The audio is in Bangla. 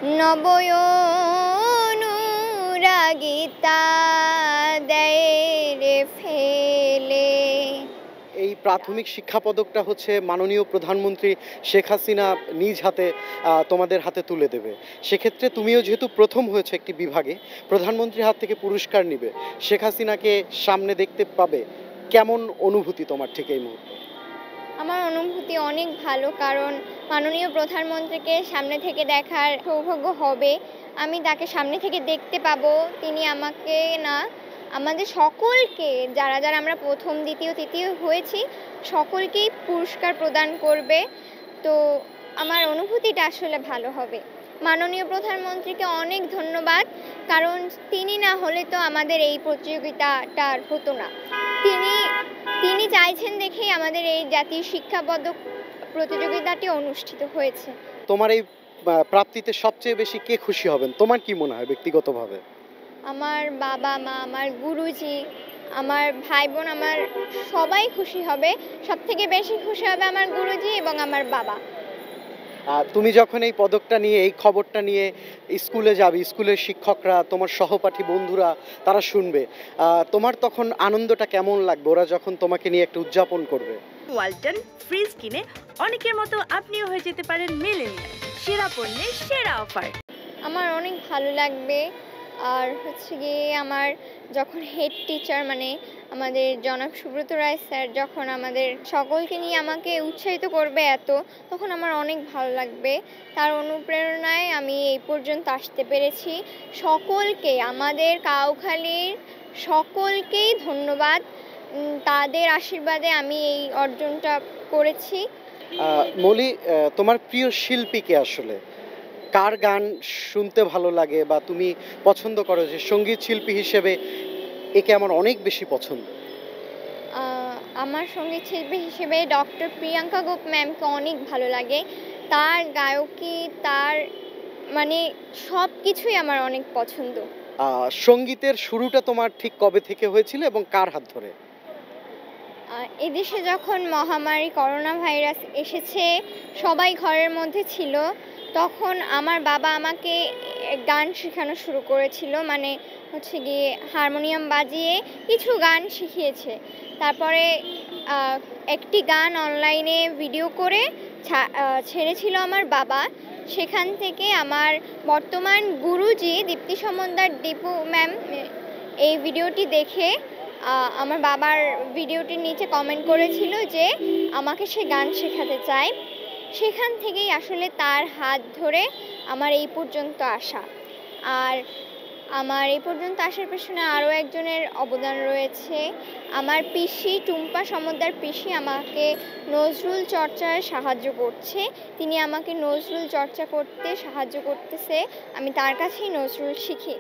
নবয়নুরাগিতা দেয় রে ফেলে। এই প্রাথমিক শিক্ষা পদকটা হচ্ছে মাননীয় প্রধানমন্ত্রী শেখ হাসিনা নিজ হাতে তোমাদের হাতে তুলে দেবে। সেক্ষেত্রে তুমিও যেহেতু প্রথম হয়েছে একটি বিভাগে, প্রধানমন্ত্রীর হাত থেকে পুরস্কার নিবে, শেখ হাসিনাকে সামনে দেখতে পাবে, কেমন অনুভূতি তোমার ঠিক এই মুহূর্তে? আমার অনুভূতি অনেক ভালো, কারণ মাননীয় প্রধানমন্ত্রীকে সামনে থেকে দেখার সৌভাগ্য হবে। আমি তাকে সামনে থেকে দেখতে পাবো। তিনি আমাকে না, আমাদের সকলকে, যারা যারা আমরা প্রথম দ্বিতীয় তৃতীয় হয়েছি সকলকেই পুরস্কার প্রদান করবে। তো আমার অনুভূতিটা আসলে ভালো হবে। মাননীয় প্রধানমন্ত্রীকে অনেক ধন্যবাদ, কারণ তিনি না হলে তো আমাদের এই প্রতিযোগিতাটা আর হতো না। তিনি চাইছেন দেখেই আমাদের এই জাতীয় শিক্ষা পদক প্রতিযোগিতাটি অনুষ্ঠিত হয়েছে। তোমার এই প্রাপ্তিতে সবচেয়ে বেশি কে খুশি হবেন, তোমার কি মনে হয় ব্যক্তিগতভাবে? আমার বাবা মা, আমার গুরুজি, আমার ভাই বোন, আমার সবাই খুশি হবে। সব থেকে বেশি খুশি হবে আমার গুরুজি এবং আমার বাবা। তুমি যখন এই পদকটা নিয়ে, এই খবরটা নিয়ে স্কুলে যাবে, স্কুলের শিক্ষকরা, তোমার সহপাঠী বন্ধুরা তারা শুনবে, তোমার তখন আনন্দটা কেমন লাগবে ওরা যখন তোমাকে নিয়ে একটা উদযাপন করবে? ওয়ালটন ফ্রিজ কিনে অনেকের মতো আপনিও হয়ে যেতে পারেন মিলেনিয়াল। সেরা পণ্যের সেরা অফার। আমার অনেক ভালো লাগবে। আর হচ্ছে গিয়ে আমার যখন হেড টিচার মানে আমাদের জনাব সুব্রত রায় স্যার যখন আমাদের সকলকে নিয়ে আমাকে উৎসাহিত করবে এত, তখন আমার অনেক ভালো লাগবে। তার অনুপ্রেরণায় আমি এই পর্যন্ত আসতে পেরেছি। সকলকে, আমাদের কাউখালীর সকলকেই ধন্যবাদ। তাদের আশীর্বাদে আমি এই অর্জনটা করেছি। মলি, তোমার প্রিয় শিল্পী কে আসলে? কার গান শুনতে ভালো লাগে বা তুমি পছন্দ করো যে সঙ্গীত শিল্পী হিসেবে একে আমার অনেক বেশি পছন্দ? আমার সঙ্গীত শিল্পী হিসেবে ডক্টর প্রিয়াঙ্কা গোপ ম্যামকে অনেক ভালো লাগে। তার গায়কী, তার মানে সব কিছুই আমার অনেক পছন্দ। সঙ্গীতের শুরুটা তোমার ঠিক কবে থেকে হয়েছিল এবং কার হাত ধরে? এদেশে যখন মহামারী করোনা ভাইরাস এসেছে, সবাই ঘরের মধ্যে ছিল, তখন আমার বাবা আমাকে গান শেখানো শুরু করেছিল। মানে হচ্ছে গিয়ে হারমোনিয়াম বাজিয়ে কিছু গান শিখিয়েছে। তারপরে একটি গান অনলাইনে ভিডিও করে ছেড়েছিল আমার বাবা। সেখান থেকে আমার বর্তমান গুরুজি দীপ্তি সমদ্দার দীপু ম্যাম এই ভিডিওটি দেখে আমার বাবার ভিডিওটির নিচে কমেন্ট করেছিল যে আমাকে সে গান শেখাতে চায়। সেখান থেকেই আসলে তার হাত ধরে আমার এই পর্যন্ত আসা। আর আমার এই পর্যন্ত আসার পেছনে আরও একজনের অবদান রয়েছে। আমার পিসি, টুম্পা সমদ্দার পিসি আমাকে নজরুল চর্চায় সাহায্য করছে। তিনি আমাকে নজরুল চর্চা করতে সাহায্য করতেছে। আমি তার কাছেই নজরুল শিখি।